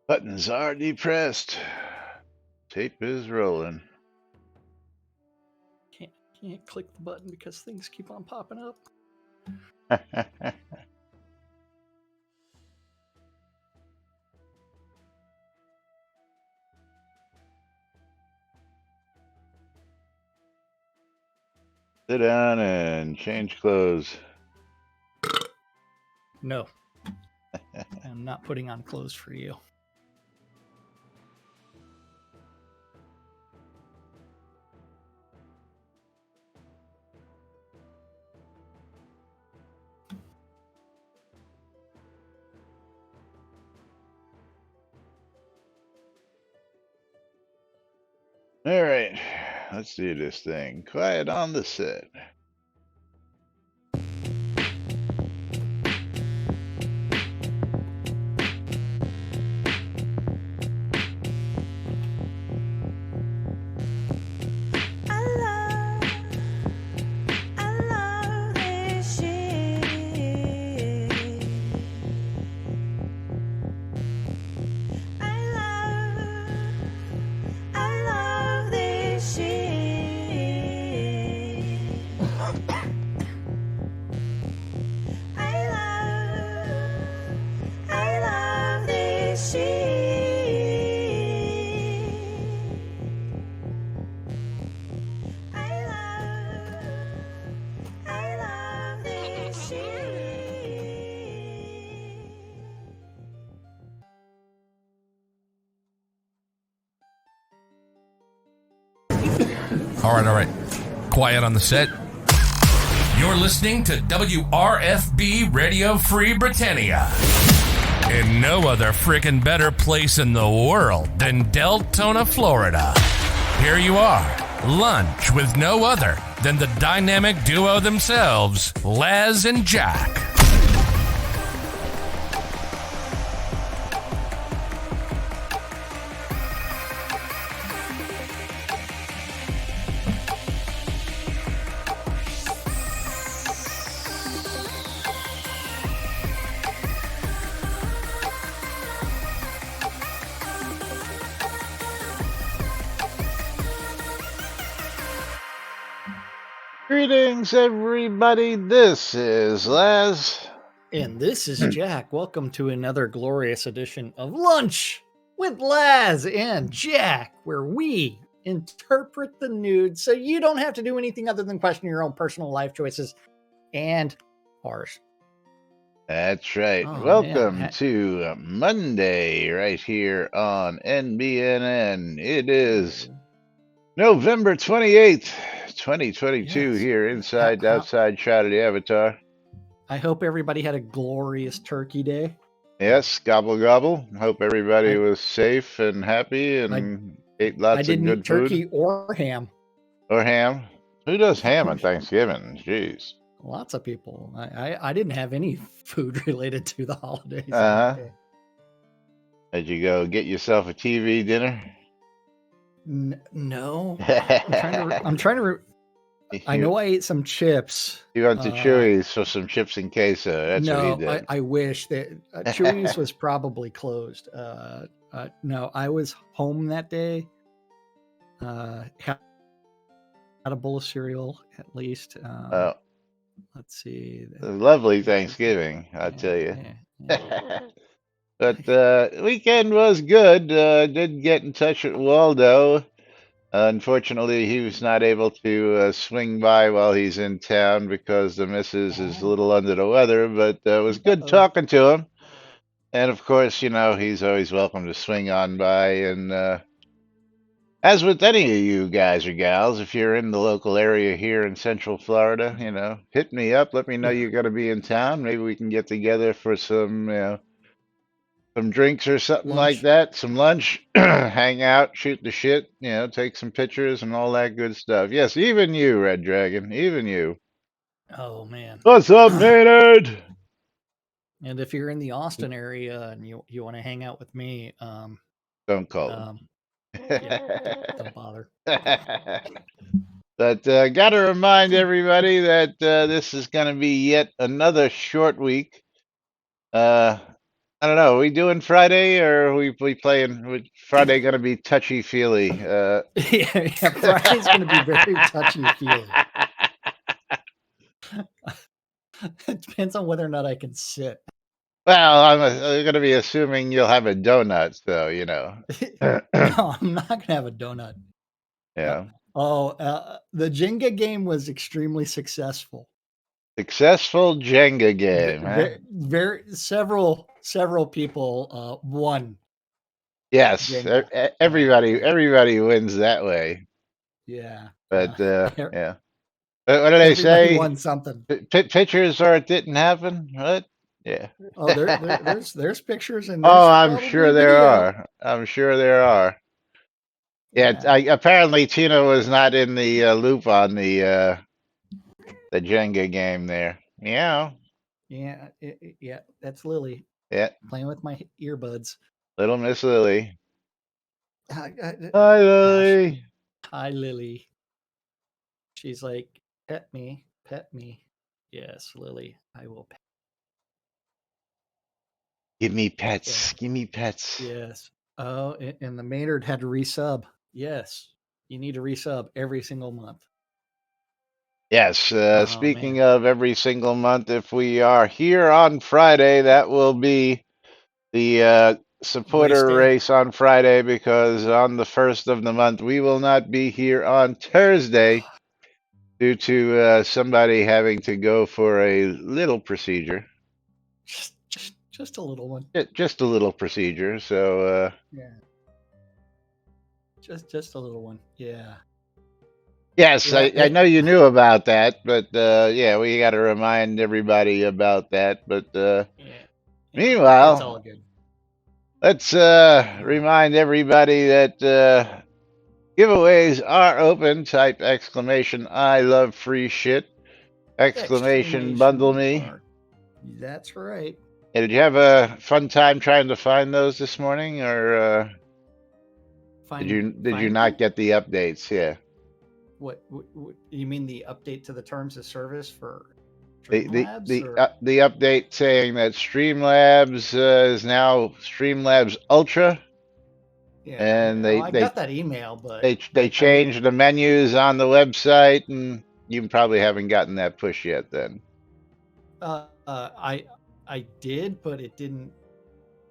Buttons are depressed. Tape is rolling. Can't click the button because things keep on popping up. Sit down and change clothes. No. I'm not putting on clothes for you. All right, let's do this thing. Quiet on the set. All right. Quiet on the set. You're listening to WRFB Radio Free Britannia. In no other frickin' better place in the world than Deltona, Florida. Here you are, lunch with no other than the dynamic duo themselves, Laz and Jack. Greetings, everybody. This is Laz. And this is Jack. Welcome to another glorious edition of Lunch with Laz and Jack, where we interpret the nude so you don't have to do anything other than question your own personal life choices and ours. That's right. Oh, Welcome man. to Monday right here on NBNN. It is November 28th, 2022 Yes. here inside outside shot of the Avatar. I hope everybody had a glorious turkey day. Yes, gobble gobble. Hope everybody was safe and happy and ate lots of good eat turkey food. or ham. Or ham. Who does ham on Thanksgiving? Jeez. Lots of people. I didn't have any food related to the holidays. Did you go get yourself a TV dinner? No. I'm trying to. I know I ate some chips. You went to Chewy's for some chips and queso. That's what you did. I wish that Chewy's was probably closed. No, I was home that day. Had a bowl of cereal at least. Let's see. A lovely Thanksgiving, I tell you. But weekend was good. Did get in touch with Waldo. Unfortunately, he was not able to swing by while he's in town because the missus is a little under the weather, but it was good talking to him. And of course, you know, he's always welcome to swing on by. And as with any of you guys or gals, if you're in the local area here in Central Florida, you know, hit me up. Let me know you're going to be in town. Maybe we can get together for some, you know, some drinks or something like that, some lunch, hang out, shoot the shit, you know, take some pictures and all that good stuff. Yes, even you, Red Dragon, even you. Oh, man. What's up, Maynard? And if you're in the Austin area and you want to hang out with me, don't call don't bother. But got to remind everybody that this is going to be yet another short week. I don't know. Are we doing Friday or are we playing? Friday going to be touchy feely? Yeah, Friday's going to be very touchy feely. It depends on whether or not I can sit. Well, I'm going to be assuming you'll have a donut, so you know. No, I'm not going to have a donut. Yeah. The Jenga game was extremely successful. Successful Jenga game, huh? Several people won Yes, Jenga. everybody wins that way. Yeah. But yeah. What did I Everybody say? won something. Pictures or it didn't happen? What? Yeah. Oh, there's pictures and Oh, there's I'm probably sure there video. are. I'm sure there are. Yeah, Yeah. apparently Tina was not in the loop on the Jenga game there. Yeah, Yeah. Yeah. That's Lily yeah, playing with my earbuds. little Miss Lily. Hi, Gosh. Lily. Hi, Lily. She's like, pet me, pet me. Yes, Lily, I will pet. Give me Yeah. pets. Give me pets. Yes. Oh, and the Maynard had to resub. Yes. You need to resub every single month. Yes. Oh, Speaking man. of every single month, if we are here on Friday, that will be the Race supporter day. race on Friday because on the first of the month we will not be here on Thursday due to somebody having to go for a little procedure. Just a little one. Just a little procedure. So Yeah. Just a little one. Yeah. yes, Yeah. I know you knew about that, but yeah, we got to remind everybody about that. But Yeah. It's all meanwhile, good. let's remind everybody that giveaways are open. Type exclamation I love free shit. Exclamation bundle me. Mark. That's right. Hey, did you have a fun time trying to find those this morning, or did you not them? get the updates? Yeah. What you mean, the update to the terms of service for The Streamlabs? the update saying that Streamlabs is now Streamlabs Ultra, Yeah, and I got that email, but they changed the menus on the website, and you probably haven't gotten that push yet. Then I did, but it didn't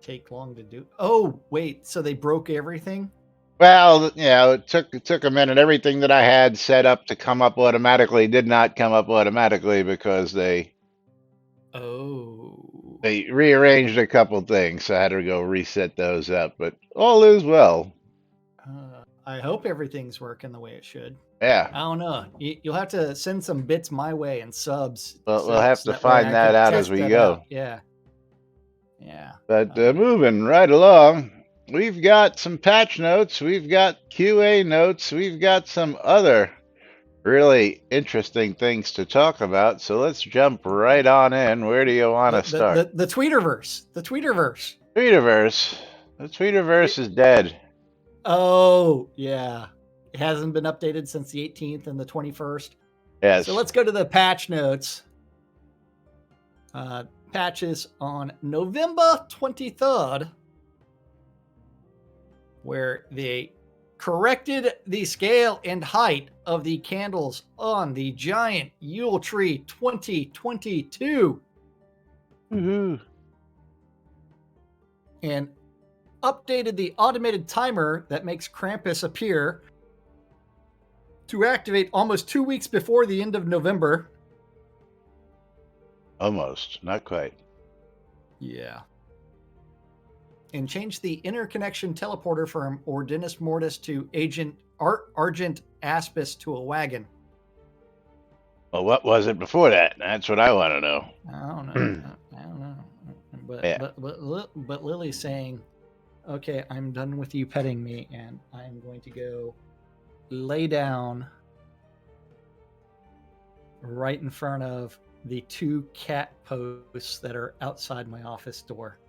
take long to do. Oh wait, so they broke everything? well, yeah, it took a minute. Everything that I had set up to come up automatically did not come up automatically because Oh. they rearranged a couple things, so I had to go reset those up. But all is well. I hope everything's working the way it should. Yeah. I don't know. You'll have to send some bits my way and subs. Well, we'll have so to that way find I that can out test as we that go. out. Yeah. Yeah. But moving right along, we've got some patch notes, we've got QA notes, we've got some other really interesting things to talk about. So let's jump right on in. Where do you want to start? The Tweeterverse. The Tweeterverse. Tweeterverse. The Tweeterverse is dead. Oh, yeah. It hasn't been updated since the 18th and the 21st. Yes. So let's go to the patch notes. Patches on November 23rd, where they corrected the scale and height of the candles on the giant Yule Tree 2022. Woohoo. And updated the automated timer that makes Krampus appear to activate almost 2 weeks before the end of November. Almost, not quite. Yeah. And changed the interconnection teleporter from Ordinus Mortis to Argent Aspis to a wagon. Well, what was it before that? That's what I want to know. I don't know. But Lily's saying, okay, I'm done with you petting me, and I'm going to go lay down right in front of the 2 cat posts that are outside my office door.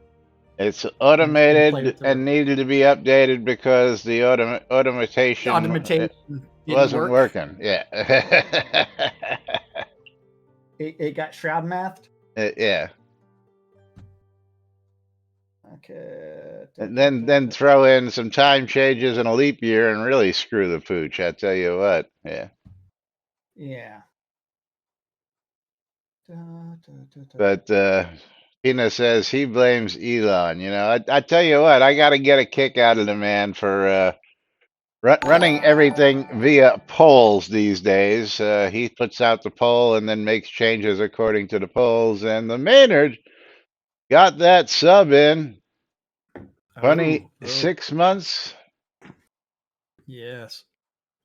It's automated and needed to be updated because the automation wasn't working. Yeah. It got Shroud mathed? Yeah. Okay. And then throw in some time changes and a leap year and really screw the pooch. I tell you what. Yeah. Yeah. But Tina says he blames Elon. You know, I tell you what, I got to get a kick out of the man for running everything via polls these days. He puts out the poll and then makes changes according to the polls. And the Maynard got that sub in Oh, 26 months. yes.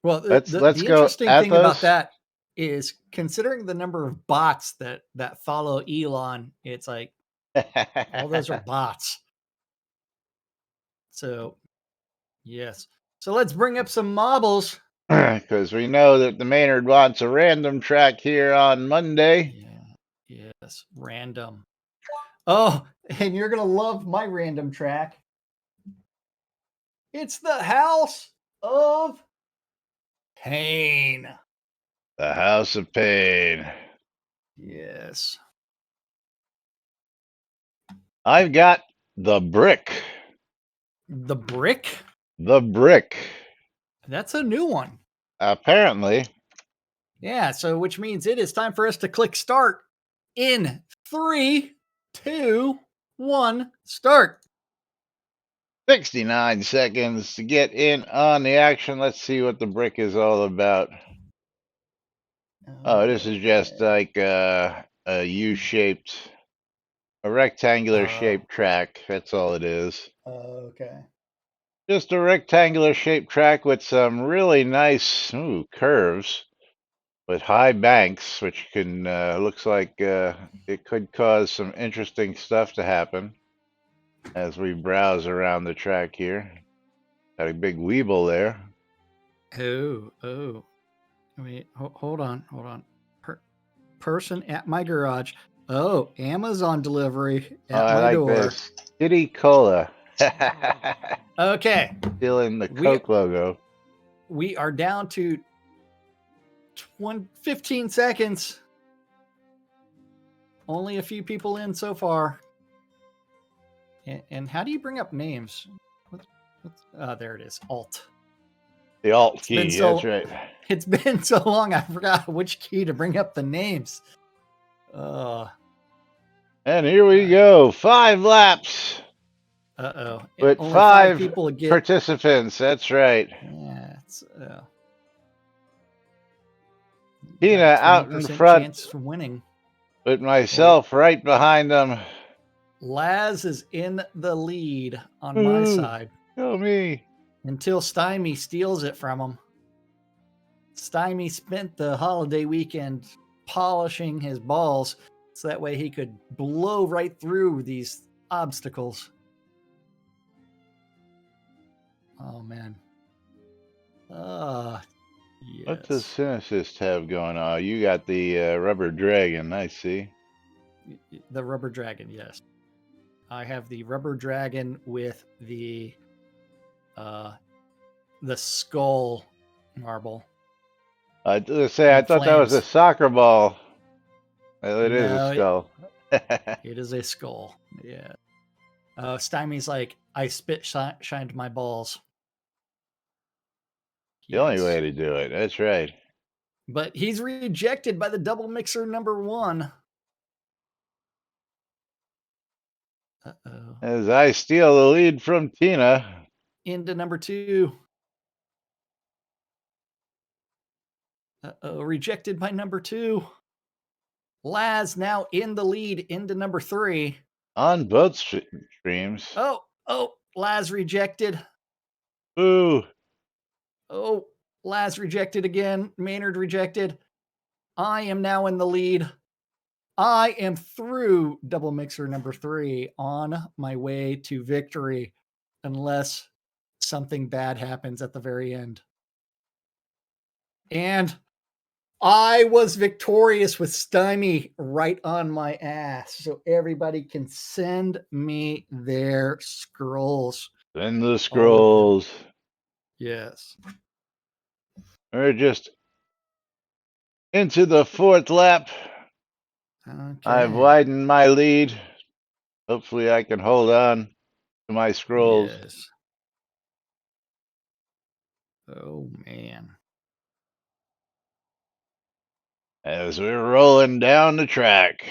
Well, Let's the go interesting thing about Athos. that is considering the number of bots that follow Elon, it's like all those are bots. So, yes. So let's bring up some marbles. Because we know that the Maynard wants a random track here on Monday. Yeah. Yes. Random. Oh, and you're going to love my random track. It's the House of Pain. The House of Pain. Yes. I've got the brick. The Brick? The brick. That's a new one. Apparently. Yeah, so which means it is time for us to click start in 3, 2, 1, start. 69 seconds to get in on the action. Let's see what the brick is all about. Oh, this is just like a U-shaped, a rectangular shaped track. That's all it is. Okay. Just a rectangular shaped track with some really nice curves with high banks, which can looks like it could cause some interesting stuff to happen as we browse around the track here. Got a big weeble there. Oh. Wait, hold on. Person at my garage. Oh, Amazon delivery at I my like door. this. Kitty Cola. Okay. Stealing the Coke logo. We are down to 15 seconds. Only a few people in so far. And how do you bring up names? There it is. Alt. The Alt key, that's right. It's been so long, I forgot which key to bring up the names. And here we go. 5 laps. Uh-oh. With only 5 people get participants, that's right. Yeah, it's Tina out in front. Chance for winning. With myself right behind them. Laz is in the lead on my side. Go me. Until Stymie steals it from him. Stymie spent the holiday weekend polishing his balls so that way he could blow right through these obstacles. Oh, man. Yes. What does Cynicist have going on? You got the rubber dragon, I see. The rubber dragon, yes. I have the rubber dragon with the skull marble. I thought that was a soccer ball. It is a skull. It is a skull. Yeah. Stymie's like, I shined my balls. The only way to do it. That's right. But he's rejected by the double mixer number 1. Uh-oh. As I steal the lead from Tina. Into number 2. Uh-oh. Rejected by number 2. Laz now in the lead into number 3. On both streams. Oh, Laz rejected. Ooh. Oh, Laz rejected again. Maynard rejected. I am now in the lead. I am through double mixer number 3 on my way to victory, unless something bad happens at the very end. And I was victorious with Stymie right on my ass. So everybody can send me their scrolls. Send the scrolls. Yes. We're just into the 4th lap. Okay. I've widened my lead. Hopefully I can hold on. to my scrolls. Yes. Oh, man. As we're rolling down the track.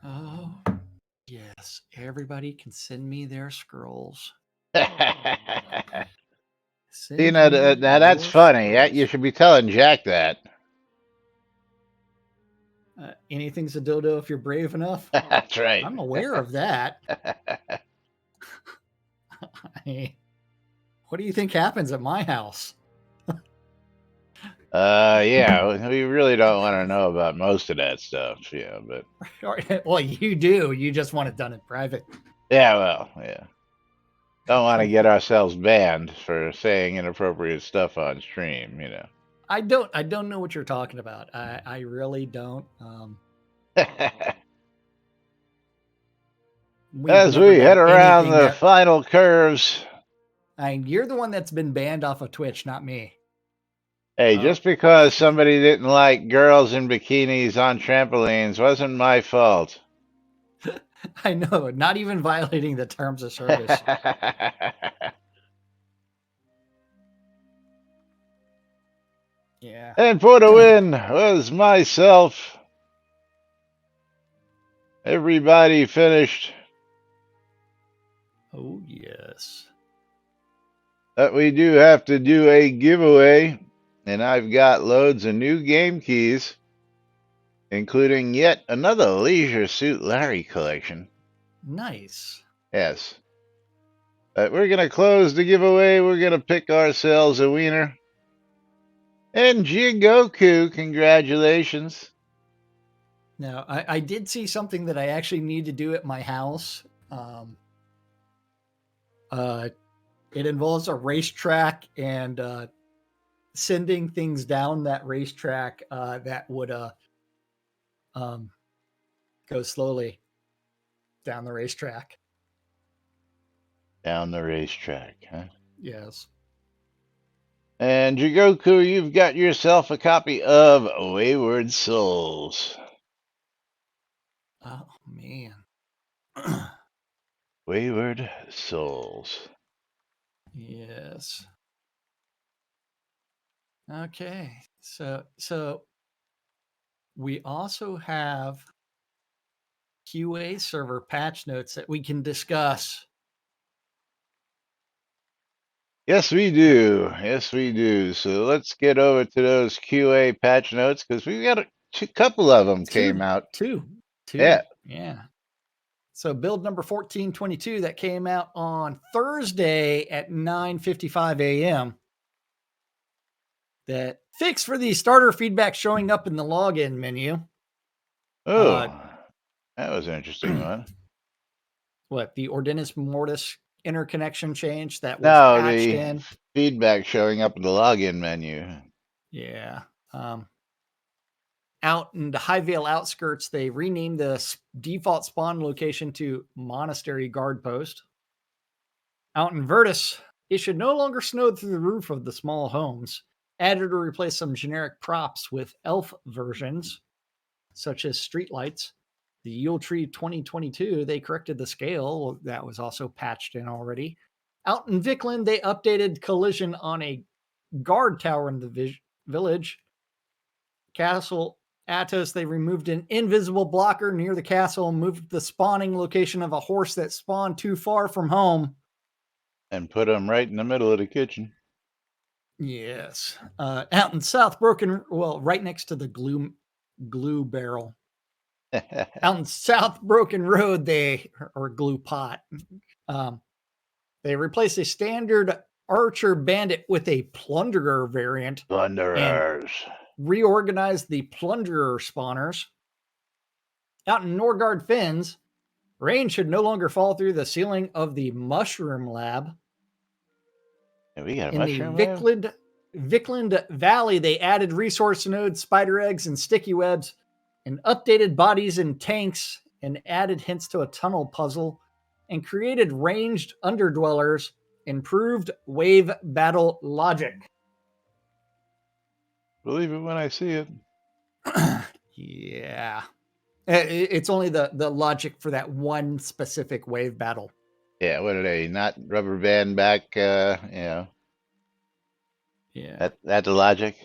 Oh, yes. Everybody can send me their scrolls. You Send know, me now that's your funny. You scrolls. should be telling Jack that. Anything's a dildo if you're brave enough. That's right. I'm aware of that. I mean, what do you think happens at my house? Yeah, we really don't want to know about most of that stuff, yeah, but Well, you do. You just want it done in private. yeah, well, yeah. Don't want to get ourselves banned for saying inappropriate stuff on stream, you know. I don't know what you're talking about. I really don't. We've As never we head done around anything the that. final curves, You're the one that's been banned off of Twitch, not me. hey, Oh, just because somebody didn't like girls in bikinis on trampolines wasn't my fault. I know. Not even violating the terms of service. Yeah. And for the win was myself. Everybody finished. Oh, yes. But we do have to do a giveaway, and I've got loads of new game keys, including yet another Leisure Suit Larry collection. Nice. Yes. But we're going to close the giveaway. We're going to pick ourselves a wiener. And Jigoku, congratulations. Now, I did see something that I actually need to do at my house. It involves a racetrack and sending things down that racetrack that would go slowly down the racetrack. Down the racetrack, huh? Yes. And Jigoku, you've got yourself a copy of Wayward Souls. Oh, man. Wayward Souls. Yes. Okay. So we also have QA server patch notes that we can discuss. Yes, we do. Yes, we do. So let's get over to those QA patch notes because we've got a couple of them came out. Two. Yeah. Yeah. So build number 1422 that came out on Thursday at 9:55 a.m. That fix for the starter feedback showing up in the login menu. Oh, that was an interesting one. What, the Ordinus Mortis interconnection change that was No, patched the in? feedback showing up in the login menu. Yeah. Out in the Highvale outskirts, they renamed the default spawn location to Monastery Guard Post. Out in Virtus, it should no longer snow through the roof of the small homes. Added or replaced some generic props with elf versions, such as streetlights. The Yule Tree 2022, they corrected the scale. That was also patched in already. Out in Vickland, they updated collision on a guard tower in the village. Castle Atos, they removed an invisible blocker near the castle and moved the spawning location of a horse that spawned too far from home. And put them right in the middle of the kitchen. Yes. Out in South Broken, well, right next to the glue barrel. Out in South Broken Road, or glue pot, they replaced a standard Archer Bandit with a Plunderer variant. Plunderers. Reorganized the Plunderer spawners. Out in Norgard Fens, rain should no longer fall through the ceiling of the Mushroom Lab. Yeah, we got a In mushroom the lab? Vickland Valley, they added resource nodes, spider eggs, and sticky webs, and updated bodies and tanks, and added hints to a tunnel puzzle, and created ranged underdwellers, improved wave battle logic. Believe it when I see it. Yeah. It's only the logic for that one specific wave battle. Yeah, what are they? Not rubber band back, Yeah. that's the logic.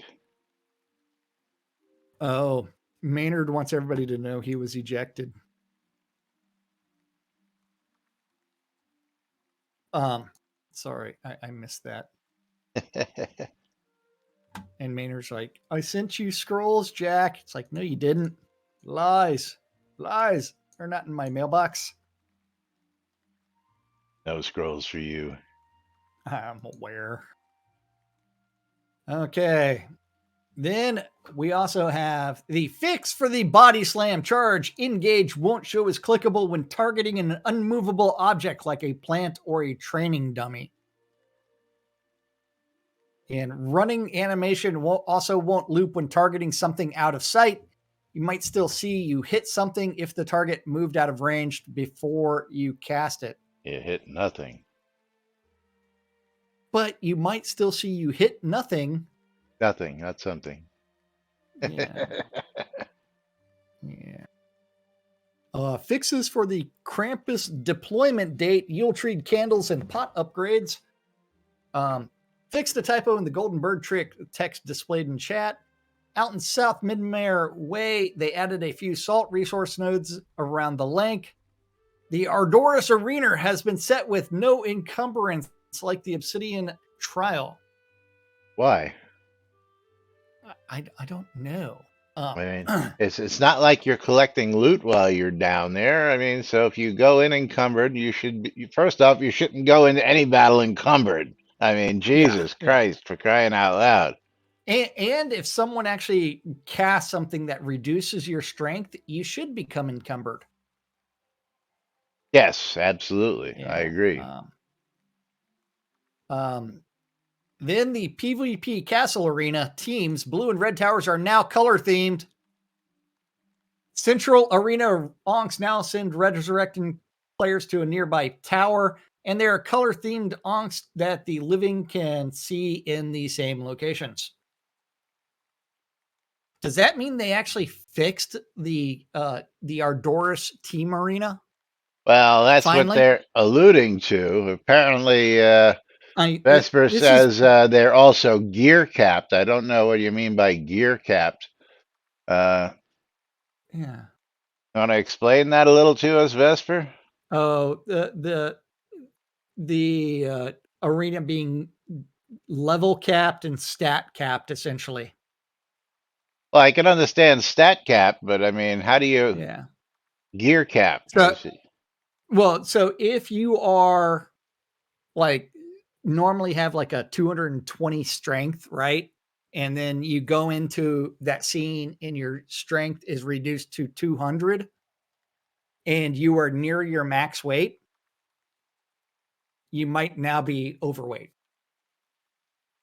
Oh, Maynard wants everybody to know he was ejected. Um, sorry, I missed that. And Maynard's like, I sent you scrolls, Jack. It's like, no, you didn't. Lies. Lies. They're not in my mailbox. No scrolls for you. I'm aware. Okay. Then we also have the fix for the body slam charge. Engage won't show as clickable when targeting an unmovable object like a plant or a training dummy. And running animation won't loop when targeting something out of sight. You might still see you hit something if the target moved out of range before you cast it. You hit nothing. But you might still see you hit nothing. Nothing, not something. Yeah. Yeah. Fixes for the Krampus deployment date, Yule Tree candles, and pot upgrades. Fixed a typo in the Golden Bird trick text displayed in chat. Out in South Midmare Way, they added a few salt resource nodes around the lake. The Ardoris Arena has been set with no encumbrance like the Obsidian Trial. Why? I don't know. I mean, it's not like you're collecting loot while you're down there. I mean, so if you go in encumbered, you should be, first off, you shouldn't go into any battle encumbered. I mean, Jesus Christ, for crying out loud. And if someone actually casts something that reduces your strength, you should become encumbered. Yes, absolutely. Yeah. I agree. Then the PvP Castle Arena teams, blue and red towers, are now color themed. Central Arena onks now send resurrecting players to a nearby tower, and there are color themed onks that the living can see in the same locations. Does that mean they actually fixed the Ardoris team arena? Well, that's Finally? what they're alluding to. Apparently, Vesper says they're also gear capped. I don't know what you mean by gear capped. Yeah. Want to explain that a little to us, Vesper? Oh, the arena being level capped and stat capped, essentially. Well, I can understand stat cap, but I mean, how do you gear cap? So if you are like normally have like a 220 strength, right? And then you go into that scene and your strength is reduced to 200 and you are near your max weight, you might now be overweight.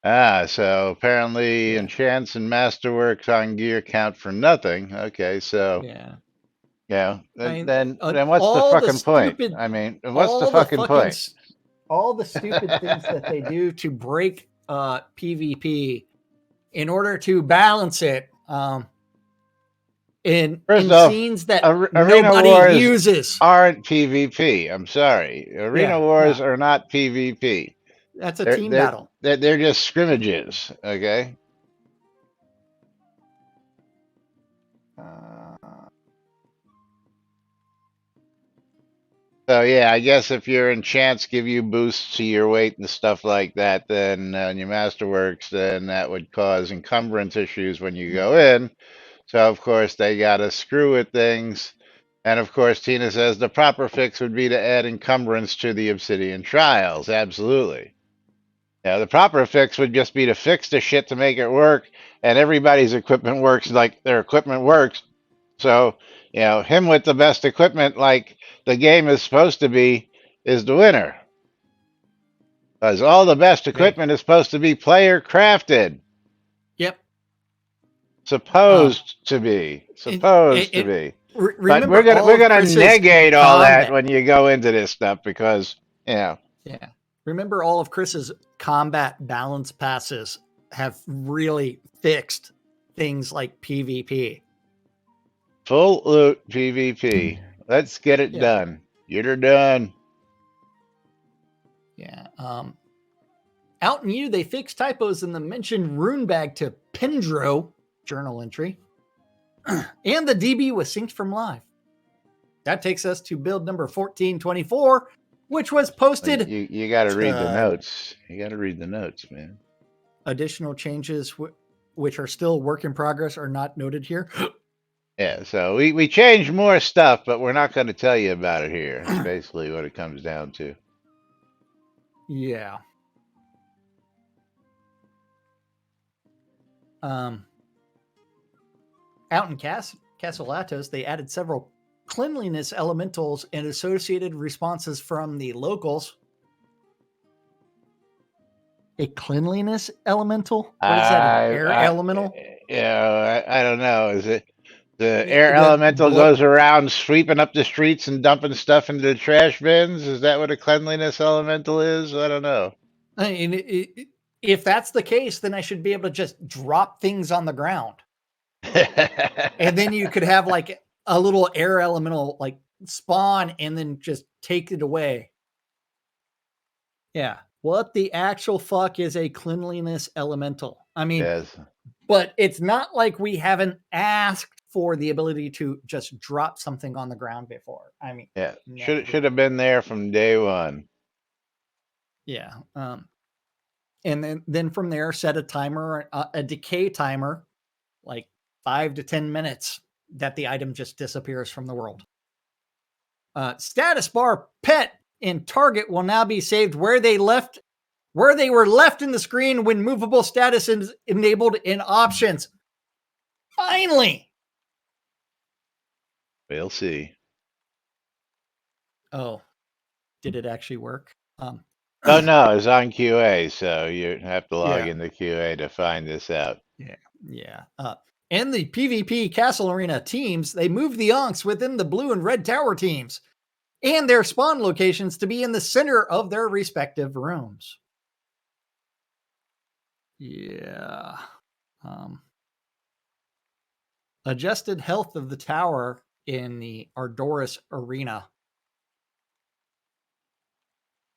So apparently enchants and masterworks on gear count for nothing. Okay, so then what's the fucking point? I mean, what's the fucking point? All the stupid things that they do to break PvP in order to balance it in scenes that nobody uses aren't PvP. I'm sorry. Arena wars are not PvP. That's a team battle. They're just scrimmages, okay? So yeah, I guess if your enchants give you boosts to your weight and stuff like that, then your masterworks, then that would cause encumbrance issues when you go in. So of course they gotta screw with things. And of course Tina says the proper fix would be to add encumbrance to the Obsidian Trials. Absolutely. Yeah, the proper fix would just be to fix the shit to make it work, and everybody's equipment works like their equipment works. So, him with the best equipment, like the game is supposed to be, is the winner. Because all the best equipment is supposed to be player crafted. Yep. Supposed to be. But we're gonna negate all that when you go into this stuff because, Yeah. Remember, all of Chris's combat balance passes have really fixed things like PvP. Full loot PvP. Let's get it done. Get her done. Out in U, they fixed typos in the mentioned rune bag to Pendro journal entry. And the DB was synced from live. That takes us to build number 1424, which was posted. You got to read the notes. You got to read the notes, man. Additional changes, which are still work in progress, are not noted here. Yeah, so we changed more stuff, but we're not going to tell you about it here. It's basically what it comes down to. Yeah. Out in Casolatos, they added several cleanliness elementals and associated responses from the locals. A cleanliness elemental? What is that? An air elemental? Yeah, I don't know. Is it the air elemental goes around sweeping up the streets and dumping stuff into the trash bins? Is that what a cleanliness elemental is? I don't know. If that's the case, then I should be able to just drop things on the ground. And then you could have like a little air elemental like spawn and then just take it away. Yeah. What the actual fuck is a cleanliness elemental? I mean, yes. But it's not like we haven't asked for the ability to just drop something on the ground before. I mean, yeah, should have been there from day one. Yeah. And then from there, set a timer, a decay timer, like 5 to 10 minutes that the item just disappears from the world. Status bar pet and target will now be saved where they were left in the screen when movable status is enabled in options. Finally. We'll see. Oh, did it actually work? Oh no, it's on QA, so you have to log into QA to find this out. Yeah. And the PvP Castle Arena teams, they moved the onks within the blue and red tower teams and their spawn locations to be in the center of their respective rooms. Yeah. Adjusted health of the tower in the Ardoris Arena.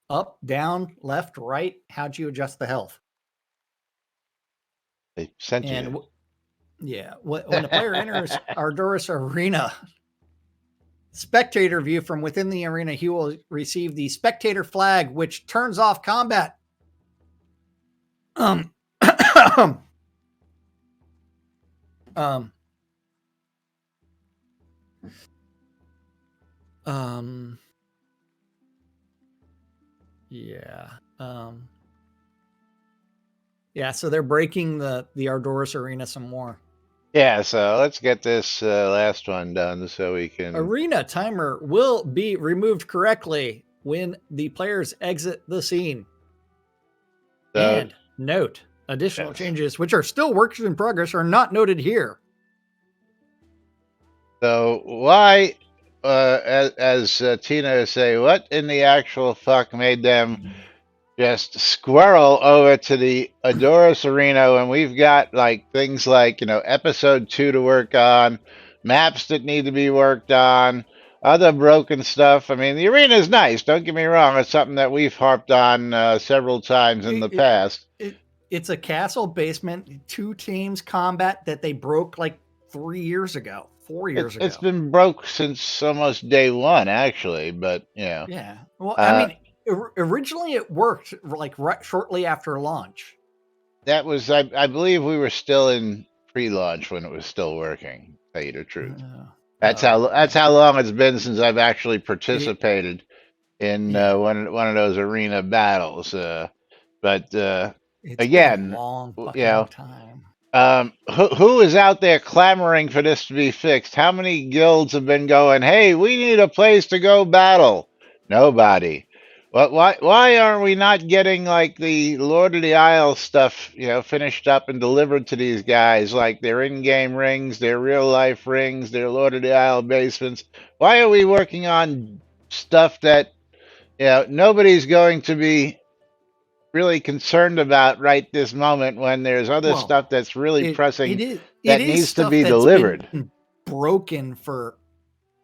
Up, down, left, right. How'd you adjust the health? They sent you. When a player enters Ardoris Arena, spectator view from within the arena, he will receive the spectator flag, which turns off combat. So they're breaking the Ardoris Arena some more. Yeah, so let's get this last one done so we can... Arena timer will be removed correctly when the players exit the scene. And note, additional changes, which are still works in progress, are not noted here. So why, as Tina say, what in the actual fuck made them just squirrel over to the Ardoris Arena when we've got like things like, episode 2 to work on, maps that need to be worked on, other broken stuff. I mean, the arena is nice. Don't get me wrong. It's something that we've harped on several times in the past. It's a castle basement, 2 teams combat that they broke like 3 years ago, 4 years ago. It's been broke since almost day one, actually, but yeah. Yeah. Well, I mean, originally it worked like shortly after launch. That was, I believe we were still in pre-launch when it was still working, to tell you the truth. That's how long it's been since I've actually participated in one of those arena battles. But again, a long time. Who is out there clamoring for this to be fixed? How many guilds have been going, hey, we need a place to go battle? Nobody. Why aren't we not getting like the Lord of the Isles stuff, finished up and delivered to these guys, like their in-game rings, their real-life rings, their Lord of the Isle basements? Why are we working on stuff that, nobody's going to be really concerned about right this moment when there's other stuff that's really pressing that needs to be delivered? Broken for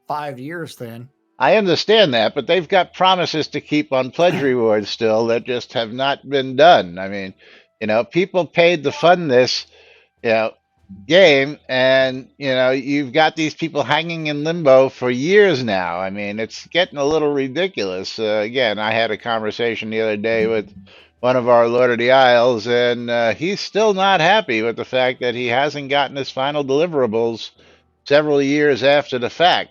5 years then. I understand that, but they've got promises to keep on pledge rewards still that just have not been done. I mean, people paid to fund this, you know, game, and you've got these people hanging in limbo for years now. I mean, it's getting a little ridiculous. Again, I had a conversation the other day with one of our Lord of the Isles, and he's still not happy with the fact that he hasn't gotten his final deliverables several years after the fact.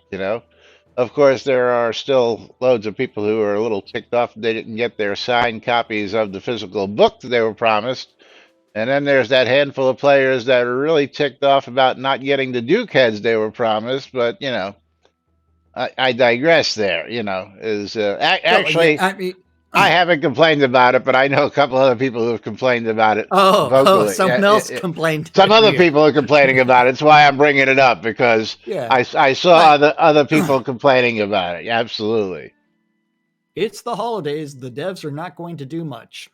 Of course, there are still loads of people who are a little ticked off they didn't get their signed copies of the physical book that they were promised. And then there's that handful of players that are really ticked off about not getting the Duke heads they were promised. But, I digress there, So yeah, actually, I mean, I haven't complained about it, but I know a couple other people who have complained about it vocally. someone else complained. Some other people are complaining about it. That's why I'm bringing it up, because Yeah, I saw other people complaining about it. Absolutely. it's the holidays. The devs are not going to do much.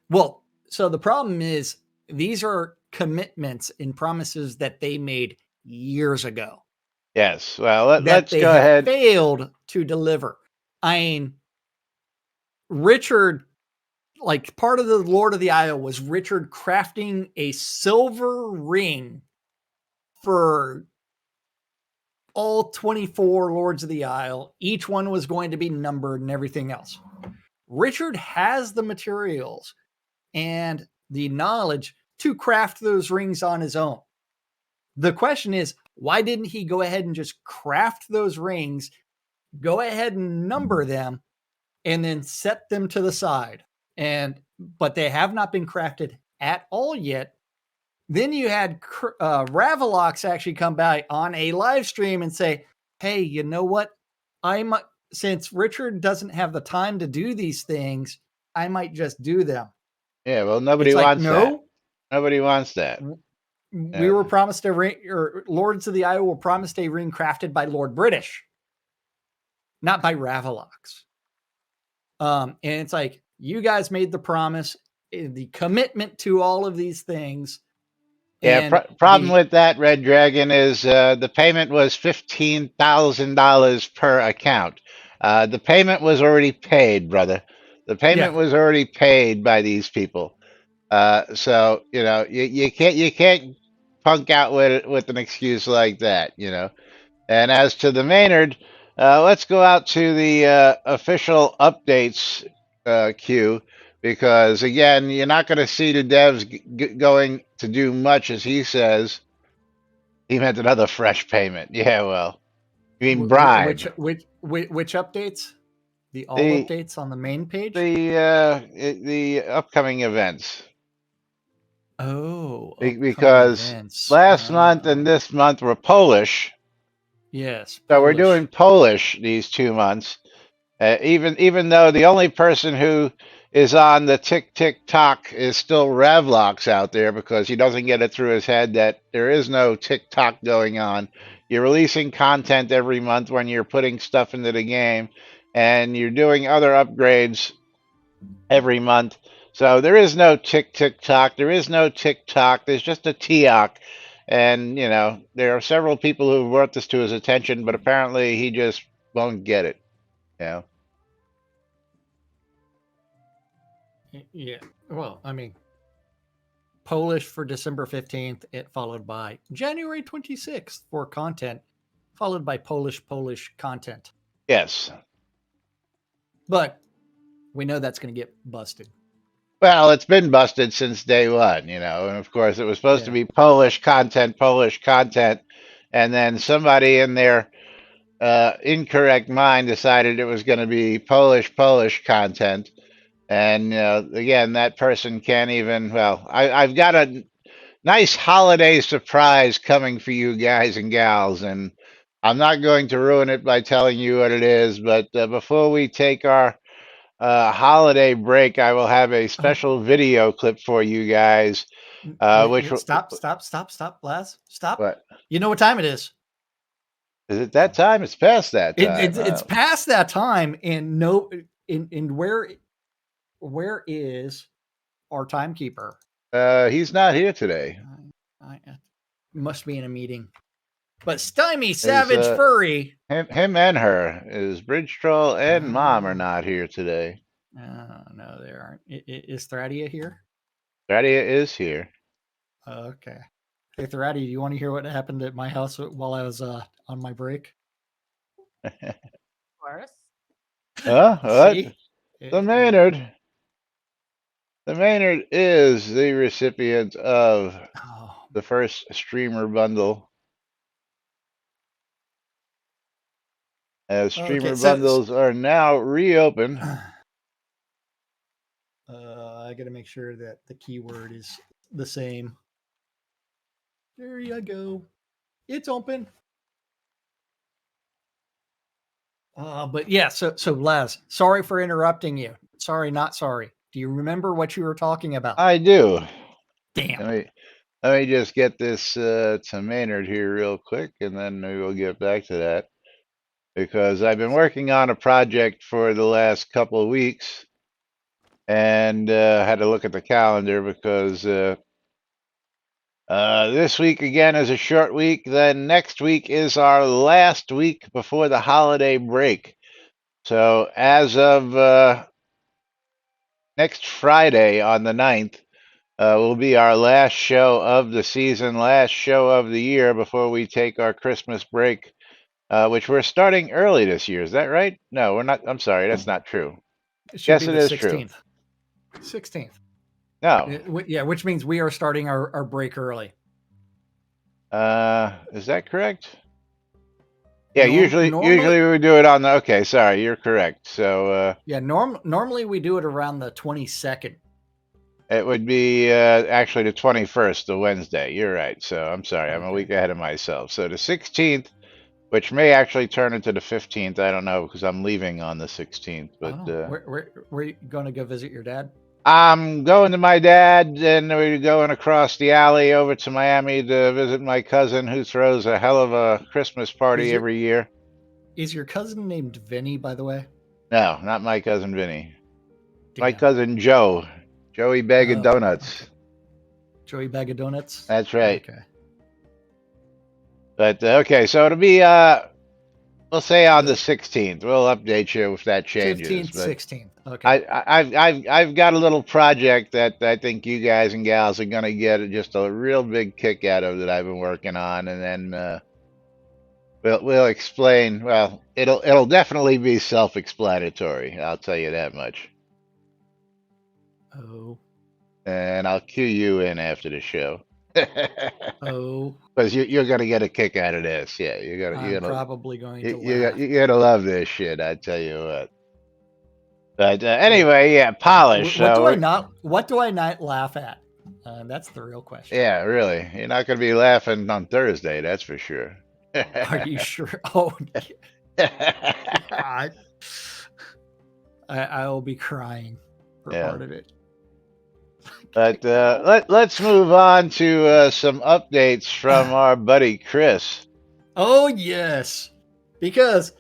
Well, so the problem is these are commitments and promises that they made years ago Yes. Well, that let's they go have ahead. failed to deliver. I mean, Richard, like part of the Lord of the Isle was Richard crafting a silver ring for all 24 Lords of the Isle. Each one was going to be numbered and everything else. Richard has the materials and the knowledge to craft those rings on his own. The question is, why didn't he go ahead and just craft those rings, go ahead and number them, and then set them to the side? But they have not been crafted at all yet. Then you had Ravalox actually come by on a live stream and say, "Hey, you know what? Since Richard doesn't have the time to do these things, I might just do them." Yeah. Well, nobody It's like, wants that. no, Nobody wants that. we were promised a ring, or Lords of the Isle were promised a ring crafted by Lord British, not by Ravalox. And it's like, you guys made the promise, the commitment to all of these things. Yeah, And problem with that, Red Dragon, is the payment was $15,000 per account. The payment was already paid, brother. The payment was already paid by these people. So you can't punk out with an excuse like that. And as to the Maynard, let's go out to the official updates queue, because again, you're not going to see the devs going to do much, as he says. He meant another fresh payment. Yeah, well, you mean bribe? which updates? The all The updates on the main page. the upcoming events. Oh, Because events. last month and this month were Polish. Yes. So we're Polish. doing Polish these 2 months. Even though the only person who is on the tick-tick-tock is still Ravlox out there, because he doesn't get it through his head that there is no tick-tock going on. You're releasing content every month when you're putting stuff into the game, and you're doing other upgrades every month. So there is no tick-tick-tock. There is no tick-tock. There's just a Tiok. And, there are several people who brought this to his attention, but apparently he just won't get it. Yeah. Yeah. Well, I mean, Polish for December 15th, it followed by January 26th for content, followed by Polish content. Yes. But we know that's going to get busted. Well, it's been busted since day one, and of course it was supposed to be Polish content, and then somebody in their incorrect mind decided it was going to be Polish content. And again, that person can't even. Well, I've got a nice holiday surprise coming for you guys and gals, and I'm not going to ruin it by telling you what it is. But before we take our holiday break, I will have a special video clip for you guys. Stop, Laz. Stop. What? You know what time it is? Is it that time? It's past that time. It's past that time, and where is our timekeeper? He's not here today. Must be in a meeting. But Stymie Is Savage Furry. him and her is Bridge Troll and Mom are Oh. not here today. No, they aren't. Is Thradia here? Radia is here. Okay. Hey, Thradia, do you want to hear what happened at my house while I was on my break? Course. What? See? The Maynard. The Maynard is the recipient of Oh, the first streamer bundle. As streamer okay, bundles are now reopened. I got to make sure that the keyword is the same. There you go. It's open. But yeah, so Les, sorry for interrupting you. Sorry, not sorry. Do you remember what you were talking about? I do. Damn. Let me just get this to Maynard here real quick, and then maybe we'll get back to that. Because I've been working on a project for the last couple of weeks, and had to look at the calendar because this week again is a short week. Then next week is our last week before the holiday break. So as of next Friday on the 9th, will be our last show of the season, last show of the year before we take our Christmas break, which we're starting early this year. Is that right? No, we're not. I'm sorry, that's not true. It should Yes, be it the is true. 16th. 16th. No. Yeah, which means we are starting our break early. Is that correct? Yeah, usually normally we do it on the. Okay, sorry, you're correct. So yeah, normally we do it around the 22nd. it would be actually the 21st, the Wednesday. You're right. So I'm sorry, I'm a Okay. week ahead of myself. So the 16th, which may actually turn into the 15th. I don't know because I'm leaving on the 16th. But where you going to go visit your dad? I'm going to my dad, and we're going across the alley over to Miami to visit my cousin, who throws a hell of a Christmas party every year. Is your cousin named Vinny, by the way? No, not my cousin Vinny. Damn. My cousin Joe. Joey Bag of Donuts. Okay. Joey Bag of Donuts? That's right. Okay. But okay, so it'll be we'll say on the 16th. We'll update you if that changes. 15th, but 16th. Okay. I've got a little project that I think you guys and gals are gonna get just a real big kick out of that I've been working on, and then we'll explain. Well, it'll definitely be self-explanatory. I'll tell you that much. Oh. And I'll cue you in after the show. Oh. Because you're gonna get a kick out of this. Yeah, you're gonna probably going to laugh. you're gonna love this shit. I tell you what. But anyway, yeah, polish. What do I not laugh at? That's the real question. Yeah, really. You're not gonna be laughing on Thursday, that's for sure. Are you sure? Oh, God. I will be crying for part of it. But let's move on to some updates from our buddy Chris. Oh, yes. Because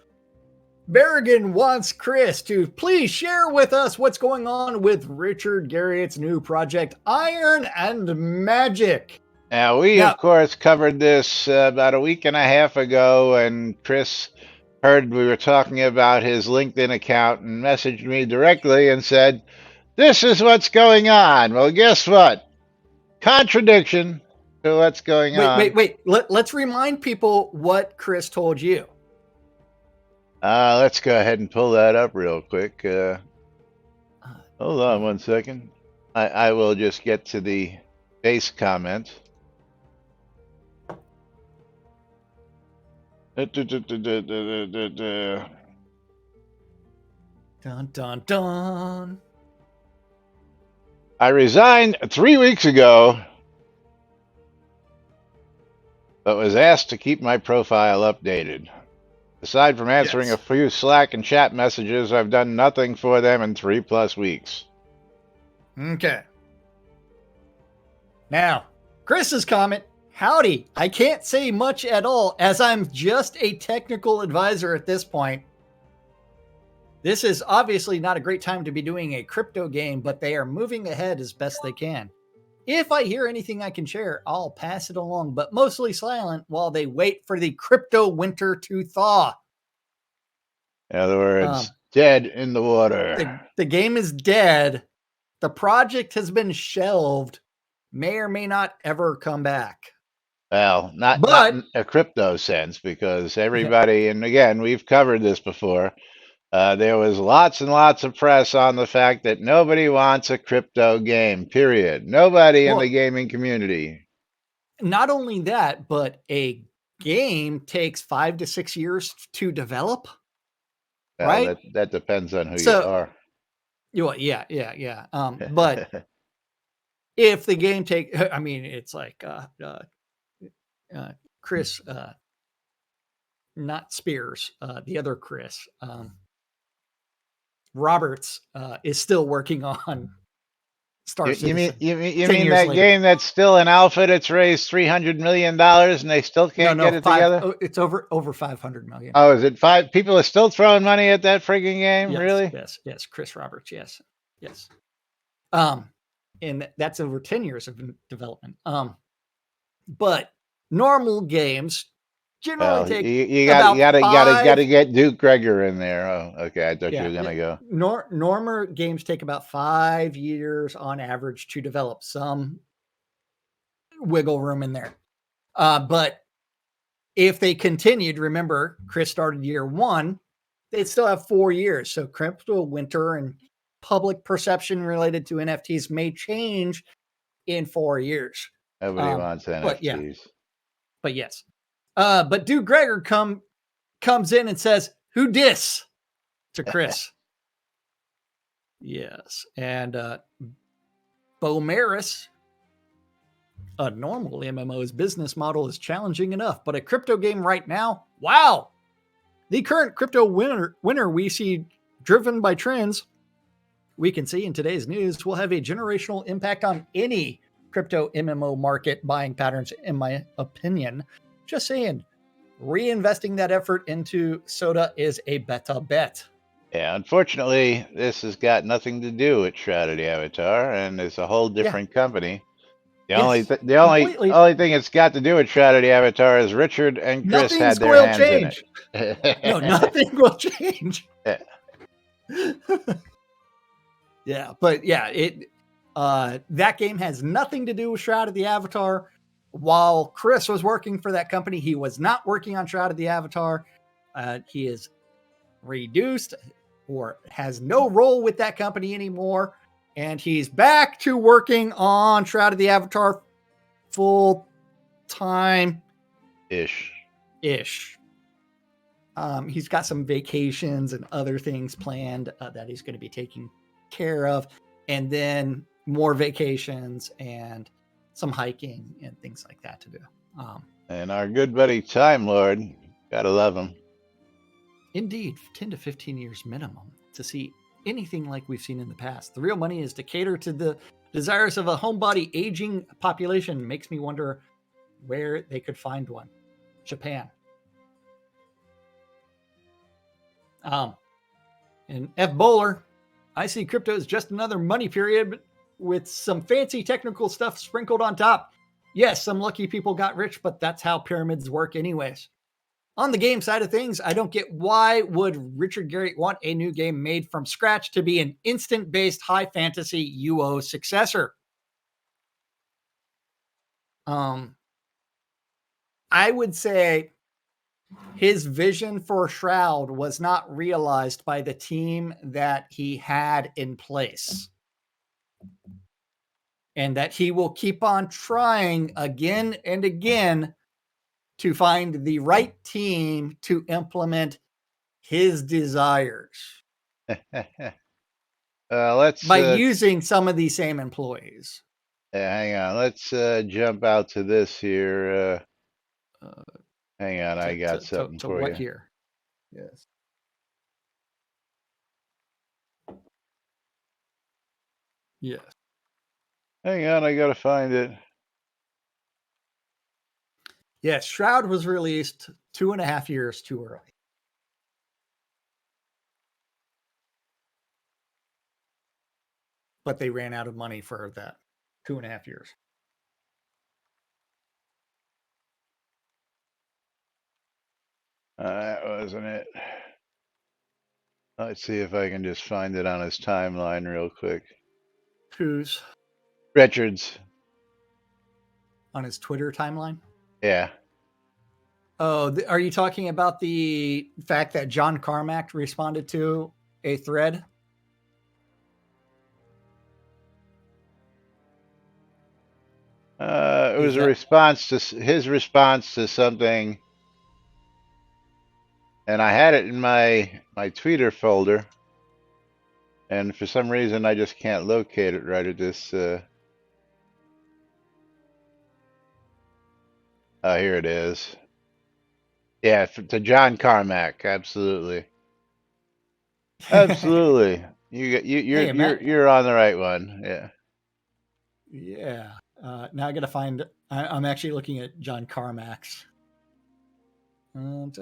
Berrigan wants Chris to please share with us what's going on with Richard Garriott's new project, Iron and Magic. Now, of course, covered this about a week and a half ago, and Chris heard we were talking about his LinkedIn account and messaged me directly and said, "This is what's going on." Well, guess what? Contradiction to what's going on. Wait. Let's remind people what Chris told you. Let's go ahead and pull that up real quick. Hold on one second. I will just get to the base comment. Dun, dun, dun. I resigned 3 weeks ago, but was asked to keep my profile updated. Aside from answering a few Slack and chat messages, I've done nothing for them in 3+ weeks. Okay. Now, Chris's comment, howdy, I can't say much at all as I'm just a technical advisor at this point. This is obviously not a great time to be doing a crypto game, but they are moving ahead as best they can. If I hear anything I can share, I'll pass it along, but mostly silent while they wait for the crypto winter to thaw. In other words, dead in the water. The game is dead. The project has been shelved. May or may not ever come back. Well, not But in a crypto sense, because everybody, and again, we've covered this before. There was lots and lots of press on the fact that nobody wants a crypto game, period. Nobody in the gaming community. Not only that, but a game takes 5 to 6 years to develop. Well, right? that depends on who you are. Yeah. But if the game I mean, it's like Chris, not Spears, the other Chris, Roberts is still working on Star Citizen. You mean that later. Game that's still in alpha that's raised $300 million and they still can't get it together? Oh, it's over 500 million. Oh, is it 5? People are still throwing money at that frigging game? Yes, really? Yes. Chris Roberts. Yes. And that's over 10 years of development. But normal games generally take you got to get Duke Greger in there. Oh, okay. I thought you were gonna go. Normal games take about 5 years on average to develop. Some wiggle room in there, but if they continued, remember Chris started year 1, they'd still have 4 years. So crypto winter and public perception related to NFTs may change in 4 years. Nobody wants NFTs. But yes. But Duke Greger comes in and says, "Who dis?" to Chris. Yes. And Bo Maris, a normal MMO's business model is challenging enough, but a crypto game right now, wow. The current crypto winner we see driven by trends we can see in today's news will have a generational impact on any crypto MMO market buying patterns, in my opinion. Just saying, reinvesting that effort into Soda is a better bet. Yeah, unfortunately, this has got nothing to do with Shroud of the Avatar, and it's a whole different company. The only thing it's got to do with Shroud of the Avatar is Richard and Chris had their hands in it. No, nothing will change. But that game has nothing to do with Shroud of the Avatar. While Chris was working for that company, he was not working on Shroud of the Avatar. He is reduced or has no role with that company anymore. And he's back to working on Shroud of the Avatar full time ish. He's got some vacations and other things planned that he's going to be taking care of, and then more vacations and some hiking and things like that to do. And our good buddy Time Lord, gotta love him. Indeed, 10 to 15 years minimum to see anything like we've seen in the past. The real money is to cater to the desires of a homebody aging population. Makes me wonder where they could find one. Japan. And F. Bowler, I see crypto as just another money period with some fancy technical stuff sprinkled on top. Yes, some lucky people got rich, but that's how pyramids work anyways. On the game side of things, I don't get why would Richard Garriott want a new game made from scratch to be an instant-based high fantasy UO successor. I would say his vision for Shroud was not realized by the team that he had in place. And that he will keep on trying again and again to find the right team to implement his desires. By using some of these same employees. Hang on. Let's jump out to this here. Hang on. I got something for you. What here? Yes. Yes. Hang on. I got to find it. Yes. Shroud was released 2.5 years too early. But they ran out of money for that. 2.5 years. That wasn't it. Let's see if I can just find it on his timeline real quick. Who's Richards. on his Twitter timeline? Yeah. Oh, are you talking about the fact that John Carmack responded to a thread? It was a response to his response to something, and I had it in my Twitter folder, and for some reason I just can't locate it right at this. Oh, here it is. Yeah, to John Carmack, absolutely, absolutely. You're on the right one. Yeah. Yeah. Now I got to find. I'm actually looking at John Carmack's. Here's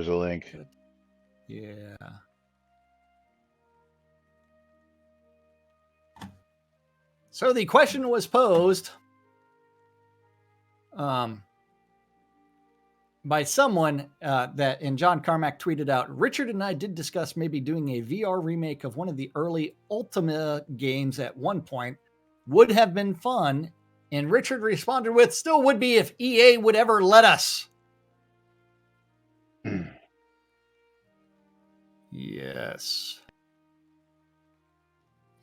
a link. Yeah. So the question was posed by someone that, and John Carmack tweeted out, Richard and I did discuss maybe doing a VR remake of one of the early Ultima games at one point. Would have been fun. And Richard responded with, still would be if EA would ever let us. Yes.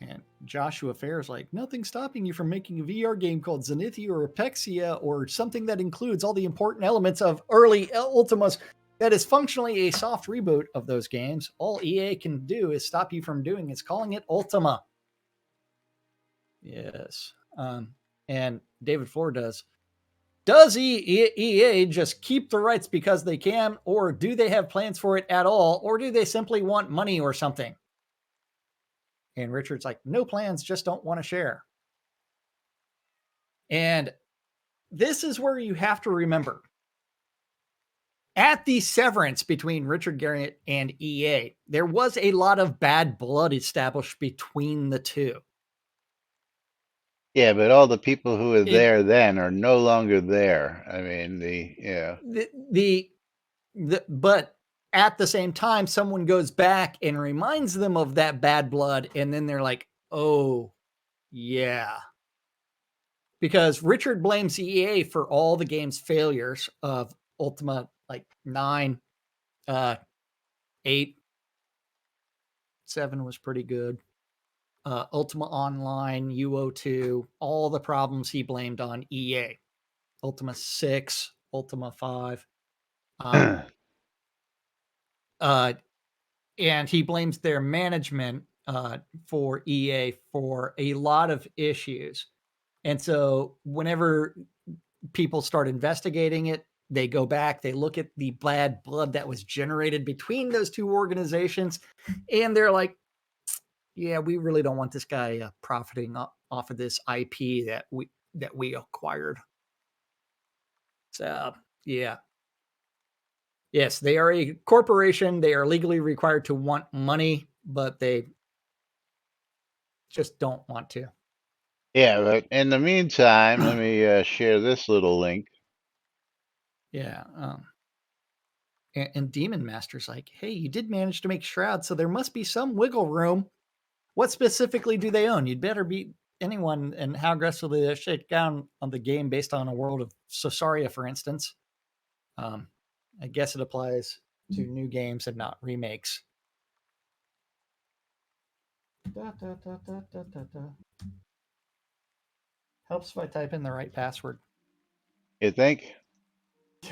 And Joshua Fair's like, nothing stopping you from making a VR game called Zenithia or Apexia or something that includes all the important elements of early Ultimas that is functionally a soft reboot of those games. All EA can do is stop you from doing is calling it Ultima. Yes. And David Ford does EA just keep the rights because they can, or do they have plans for it at all, or do they simply want money or something? And Richard's like, no plans, just don't want to share. And this is where you have to remember, at the severance between Richard Garriott and EA, there was a lot of bad blood established between the two. Yeah, but all the people who were there then are no longer there. I mean, but at the same time, someone goes back and reminds them of that bad blood, and then they're like, oh, yeah. Because Richard blames EA for all the game's failures of Ultima, like 9, 8, 7 was pretty good. Ultima Online, UO2, all the problems he blamed on EA. Ultima 6, Ultima 5. And he blames their management for EA for a lot of issues. And so whenever people start investigating it, they go back, they look at the bad blood that was generated between those two organizations, and they're like, yeah, we really don't want this guy profiting off of this IP that we acquired. So, yeah. Yes, they are a corporation. They are legally required to want money, but they just don't want to. Yeah, but in the meantime, let me share this little link. Yeah. And Demon Master's like, hey, you did manage to make Shroud, so there must be some wiggle room. What specifically do they own? You'd better beat anyone, and how aggressively they shake down on the game based on a world of Sosaria, for instance. I guess it applies to new games and not remakes. Helps if I type in the right password. You think?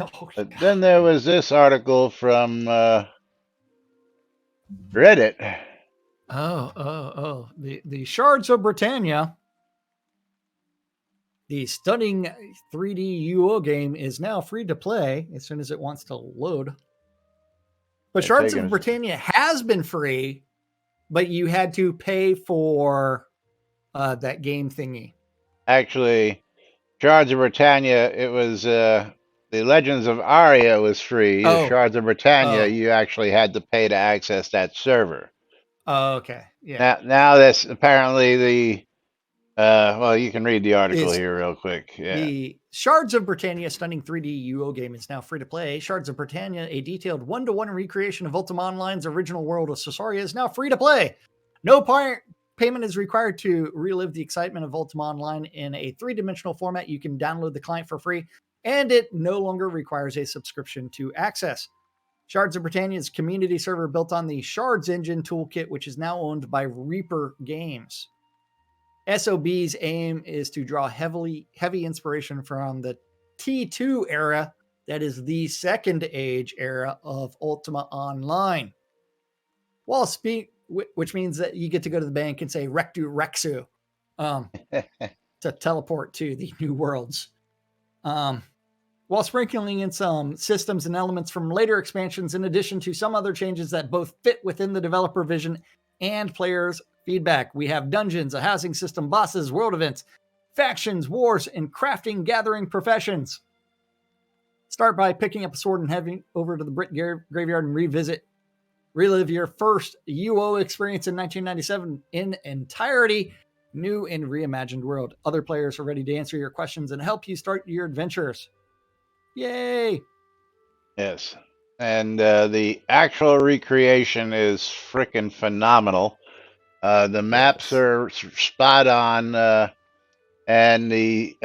Oh, but then there was this article from Reddit. Oh. The Shards of Britannia. The stunning 3D UO game is now free to play as soon as it wants to load. But Shards of Britannia has been free, but you had to pay for that game thingy. Actually, Shards of Britannia, it was the Legends of Aria was free. The Shards of Britannia, you actually had to pay to access that server. Oh, okay. Yeah. Now that's apparently the well, you can read the article Is here real quick. Yeah. the Shards of Britannia stunning 3D UO game is now free to play. Shards of Britannia, a detailed one-to-one recreation of Ultima Online's original world of Sosaria, is now free to play. No payment is required to relive the excitement of Ultima Online in a three-dimensional format. You can download the client for free, and it no longer requires a subscription to access. Shards of Britannia's community server built on the Shards engine toolkit, which is now owned by Reaper Games. SOB's aim is to draw heavy inspiration from the T2 era, that is the second age era of Ultima Online. Which means that you get to go to the bank and say Rectu Rexu to teleport to the new worlds. While sprinkling in some systems and elements from later expansions, in addition to some other changes that both fit within the developer vision and players' feedback. We have dungeons, a housing system, bosses, world events, factions, wars, and crafting gathering professions. Start by picking up a sword and heading over to the Brit graveyard and relive your first UO experience in 1997 in entirety, new and reimagined world. Other players are ready to answer your questions and help you start your adventures. Yay! Yes. And the actual recreation is freaking phenomenal. The maps are spot on, and the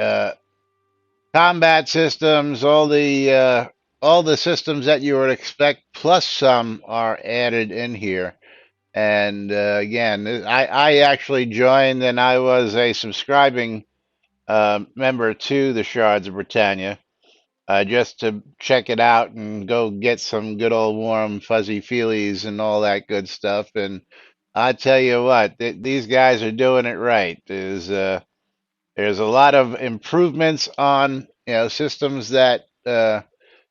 combat systems, all the systems that you would expect, plus some, are added in here. And again, I actually joined, and I was a subscribing member to the Shards of Britannia. Just to check it out and go get some good old warm fuzzy feelies and all that good stuff. And I tell you what, these guys are doing it right. There's a lot of improvements on systems that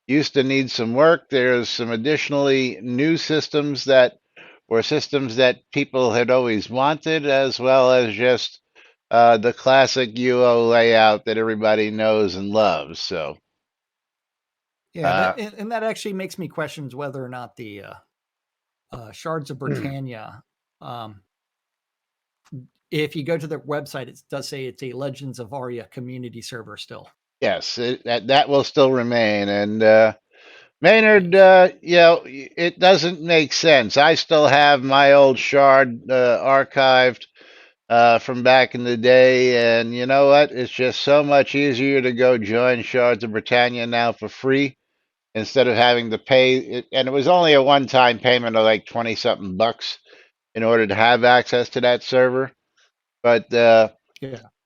used to need some work. There's some additionally new systems that were systems that people had always wanted, as well as just the classic UO layout that everybody knows and loves. So. Yeah, and that actually makes me question whether or not the Shards of Britannia, if you go to their website, it does say it's a Legends of Aria community server still. Yes, that will still remain. And Maynard, it doesn't make sense. I still have my old Shard archived from back in the day, and you know what? It's just so much easier to go join Shards of Britannia now for free instead of having to pay it. And it was only a one-time payment of like 20 something bucks in order to have access to that server. But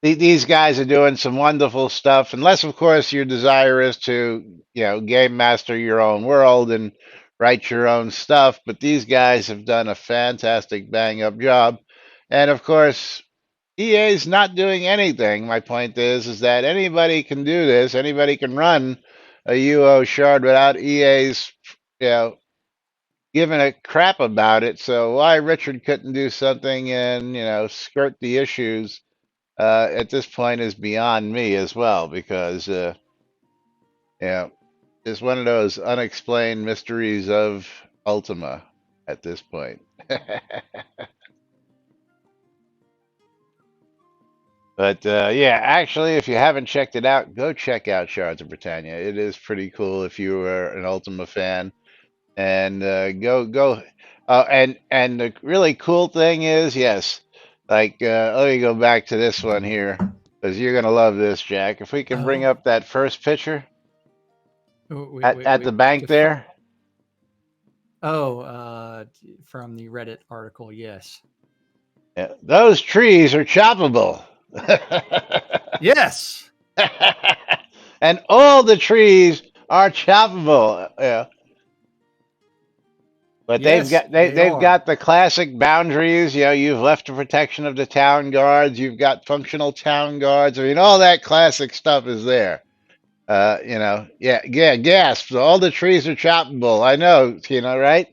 these guys are doing some wonderful stuff, unless of course your desire is to game master your own world and write your own stuff. But these guys have done a fantastic bang up job. And of course, EA's not doing anything. My point is that anybody can do this. Anybody can run a UO shard without EA's, giving a crap about it. So why Richard couldn't do something and skirt the issues at this point is beyond me as well, because it's one of those unexplained mysteries of Ultima at this point. But actually, if you haven't checked it out, go check out Shards of Britannia. It is pretty cool if you are an Ultima fan. And go. And the really cool thing is, yes, like let me go back to this one here, because you're gonna love this, Jack. If we can bring up that first picture at the bank there. From the Reddit article, yes. Yeah, those trees are choppable. Yes. And all the trees are choppable. Yeah. But they've got the classic boundaries. You've left the protection of the town guards. You've got functional town guards. I mean, all that classic stuff is there. Gasps. All the trees are choppable. I know, right?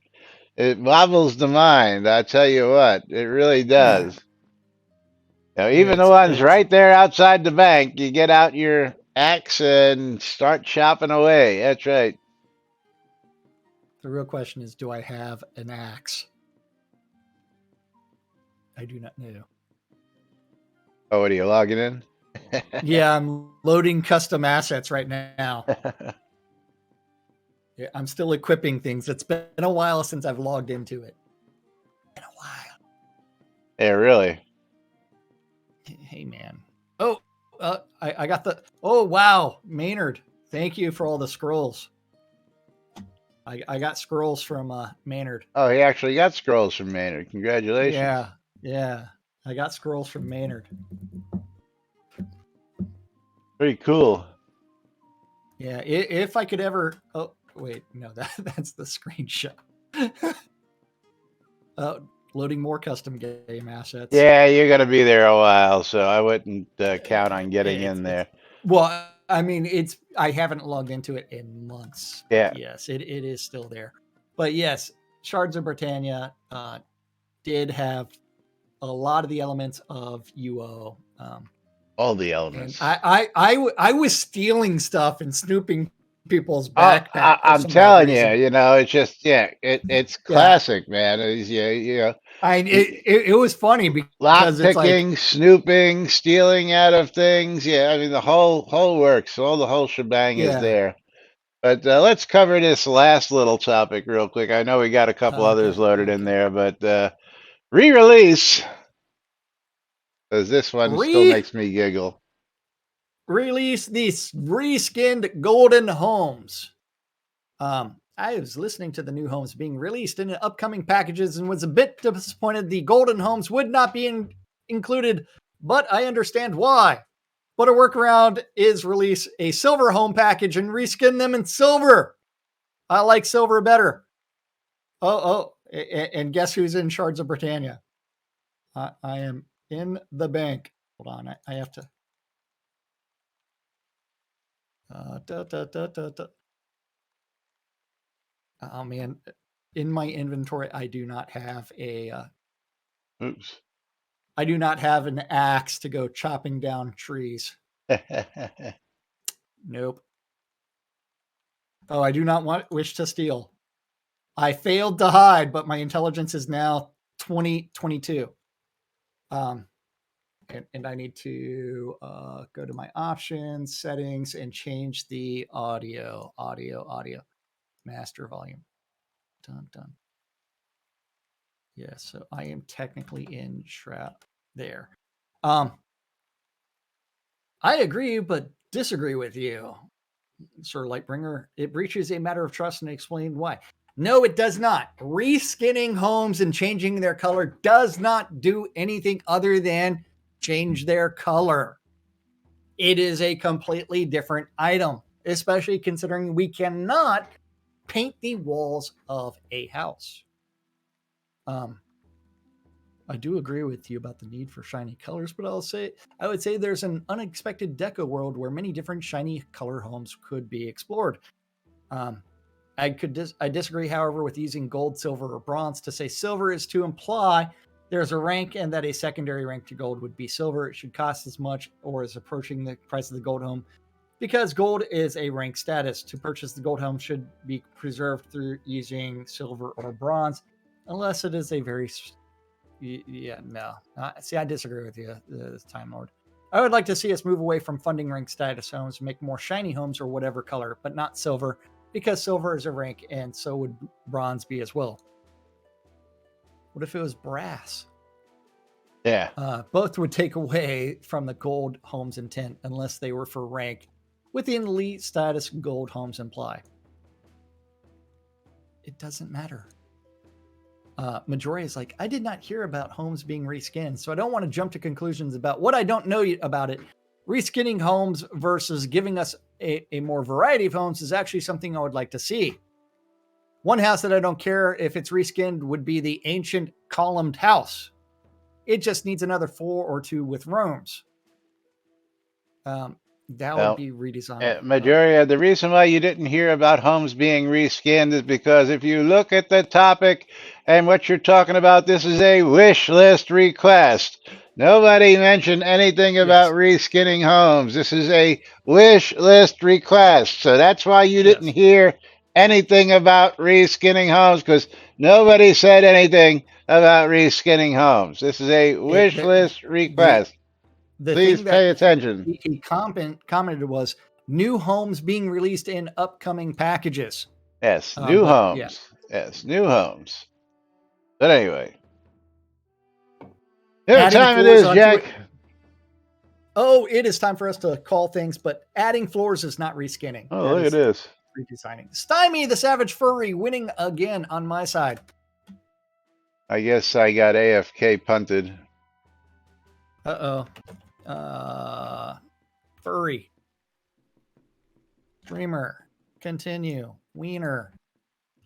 It wobbles the mind. I tell you what, it really does. Even the ones right there outside the bank, you get out your axe and start chopping away. That's right. The real question is, do I have an axe? I do not know. Oh, what are you logging in? Yeah, I'm loading custom assets right now. Yeah, I'm still equipping things. It's been a while since I've logged into it. Been a while. Yeah, really. Hey, man. Oh, I got the. Oh, wow, Maynard. Thank you for all the scrolls. I got scrolls from Maynard. Oh, he actually got scrolls from Maynard. Congratulations. Yeah. I got scrolls from Maynard. Pretty cool. Yeah, if I could ever. Oh, wait, no, that's the screenshot. Loading more custom game assets. Yeah, you're gonna be there a while, so I wouldn't count on getting in there. Well, I mean, I haven't logged into it in months. Yeah. Yes, it is still there. But yes, Shards of Britannia did have a lot of the elements of UO. All the elements. I was stealing stuff and snooping people's backpacks. I'm telling you, it's just it's classic, man. It's, it was funny because lock it's picking, snooping, stealing out of things. Yeah, I mean the whole works. The whole shebang is there. But let's cover this last little topic real quick. I know we got a couple others loaded in there, but re-release, because this one still makes me giggle. Release these reskinned golden homes. I was listening to the new homes being released in upcoming packages and was a bit disappointed the golden homes would not be included, but I understand why. But a workaround is release a silver home package and reskin them in silver. I like silver better. And guess who's in Shards of Britannia? I am in the bank. Hold on, I have to. Oh man, in my inventory, I do not have Oops. I do not have an axe to go chopping down trees. Nope. Oh, I do not wish to steal. I failed to hide, but my intelligence is now 2022. And I need to go to my options, settings, and change the audio. Master volume. Done. Yeah, so I am technically in Shroud there. I agree, but disagree with you, Sir Lightbringer. It breaches a matter of trust and explain why. No, it does not. Reskinning homes and changing their color does not do anything other than change their color. It is a completely different item, especially considering we cannot paint the walls of a house. I do agree with you about the need for shiny colors, but I would say there's an unexpected deco world where many different shiny color homes could be explored. I disagree, however, with using gold, silver, or bronze. To say silver is to imply there's a rank and that a secondary rank to gold would be silver. It should cost as much or is approaching the price of the gold home, because gold is a rank status. To purchase the gold home should be preserved through using silver or bronze, unless it is a very... no. See, I disagree with you, this Time Lord. I would like to see us move away from funding rank status homes and make more shiny homes or whatever color, but not silver, because silver is a rank and so would bronze be as well. What if it was brass? Yeah. Both would take away from the gold homes intent unless they were for rank, with the elite status gold homes imply. It doesn't matter. Majora is like, I did not hear about homes being reskinned, so I don't want to jump to conclusions about what I don't know about it. Reskinning homes versus giving us a more variety of homes is actually something I would like to see. One house that I don't care if it's reskinned would be the ancient columned house. It just needs another 4 or 2 with rooms. That would be redesigned. Majority the reason why you didn't hear about homes being reskinned is because if you look at the topic and what you're talking about, this is a wish list request. Nobody mentioned anything about reskinning homes. This is a wish list request. So that's why you didn't hear anything about reskinning homes, because Nobody said anything about reskinning homes. This is a wish list the request. Please thing that pay attention. he commented was new homes being released in upcoming packages. Yes, new But homes. yeah. Yes, new homes. But anyway. You know what Adding time it floors is, onto Jack? it. Oh, it is time for us to call things, but adding floors is not reskinning. Oh, That look is at this. redesigning. Stymie the Savage Furry winning again on my side. I guess I got AFK punted. Furry. Dreamer. Continue. Wiener.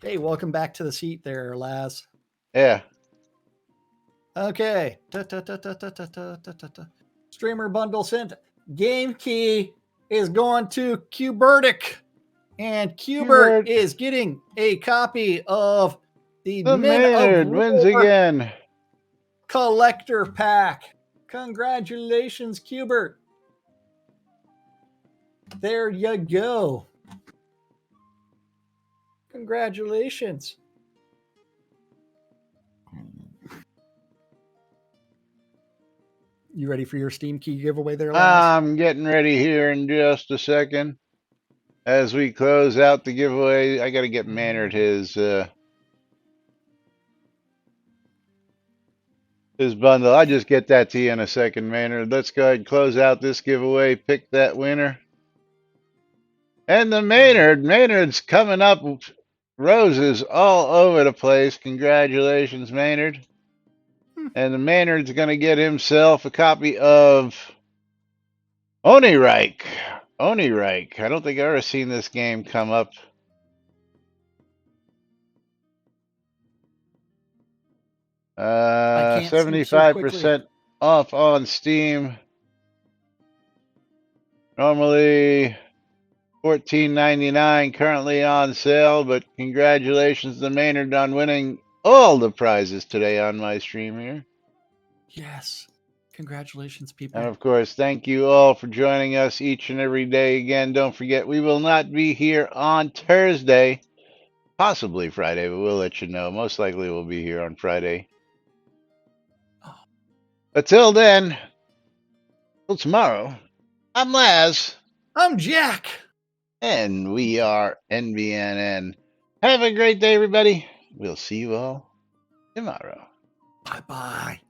Hey, welcome back to the seat there, Laz. Yeah. Okay. Streamer bundle sent. Game key is going to Cubertic. And Cubert is getting a copy of the Men Maynard of wins War again. Collector Pack. Congratulations, Cubert. There you go. Congratulations. You ready for your Steam key giveaway there, Laz? I'm getting ready here in just a second. As we close out the giveaway, I got to get Maynard his bundle. I'll just get that to you in a second, Maynard. Let's go ahead and close out this giveaway. Pick that winner. And the Maynard's coming up. Roses all over the place. Congratulations, Maynard. And the Maynard's going to get himself a copy of Onirike. Onirike. I don't think I've ever seen this game come up. I can't see so 75% off on Steam. Normally $14.99, currently on sale, but congratulations to Maynard on winning all the prizes today on my stream here. Yes. Congratulations, people. And of course, thank you all for joining us each and every day. Again, don't forget, we will not be here on Thursday, possibly Friday, but we'll let you know. Most likely we'll be here on Friday. Until then, till tomorrow, I'm Laz. I'm Jack. And we are NBNN. Have a great day, everybody. We'll see you all tomorrow. Bye-bye.